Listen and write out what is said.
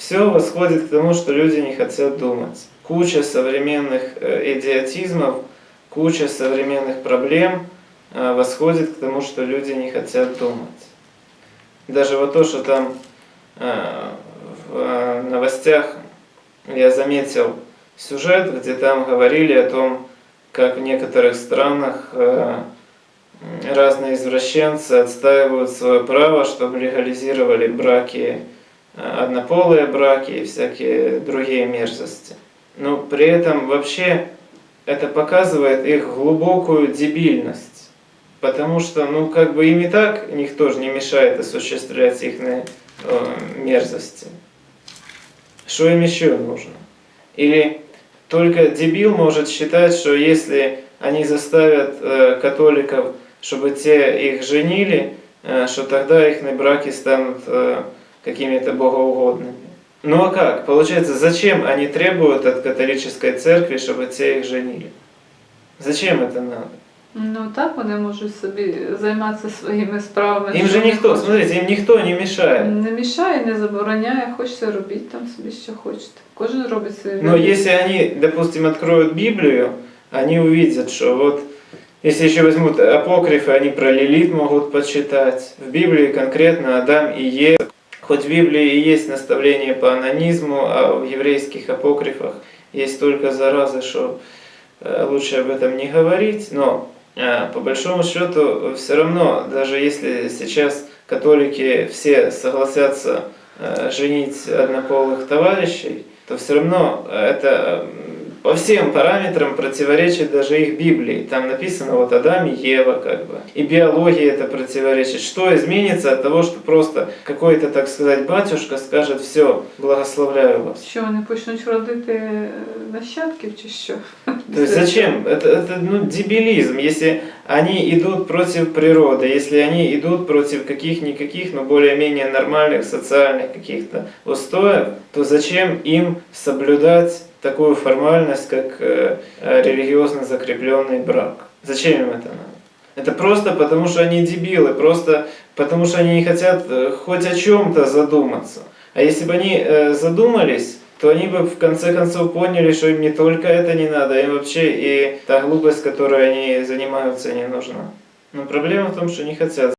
Все восходит к тому, что люди не хотят думать. Куча современных идиотизмов, куча современных проблем восходит к тому, что люди не хотят думать. Даже вот то, что там в новостях я заметил сюжет, где там говорили о том, как в некоторых странах разные извращенцы отстаивают свое право, чтобы легализировали браки, однополые браки и всякие другие мерзости. Но при этом вообще это показывает их глубокую дебильность. Потому что, им и так никто же не мешает осуществлять их мерзости. Что им еще нужно? Или только дебил может считать, что если они заставят католиков, чтобы те их женили, что тогда их браки станут какими-то богоугодными. Ну а как? Получается, зачем они требуют от католической церкви, чтобы те их женили? Зачем это надо? Ну так вони можуть собі займатися своїми справами. Им же никто, смотрите, им никто не мешает. Не мішає, не забороняє, хочете робіть там собі, що хочете. Кожен робить свої Но если они, допустим, откроют Библию, они увидят, что вот, если еще возьмут апокрифы, они про Лилит могут почитать. В Библии конкретно Адам и Ева. Хоть в Библии и есть наставление по анонизму, а в еврейских апокрифах есть только заразы, что лучше об этом не говорить, но по большому счету все равно, даже если сейчас католики все согласятся женить однополых товарищей, то все равно это по всем параметрам противоречит даже их Библии. Там написано вот Адам и Ева И биологии это противоречит. Что изменится от того, что просто какой-то, так сказать, батюшка скажет: все, благословляю вас. Що вони почнуть родити нащадків чи що? То есть зачем? Это дебилизм. Если они идут против природы, если они идут против каких-никаких, но более-менее нормальных социальных каких-то устоев, то зачем им соблюдать такую формальность, как религиозно закрепленный брак? Зачем им это надо? Это просто потому, что они дебилы, просто потому, что они не хотят хоть о чем-то задуматься. А если бы они задумались, то они бы в конце концов поняли, что им не только это не надо, им вообще и та глупость, которой они занимаются, не нужна. Но проблема в том, что не хотят.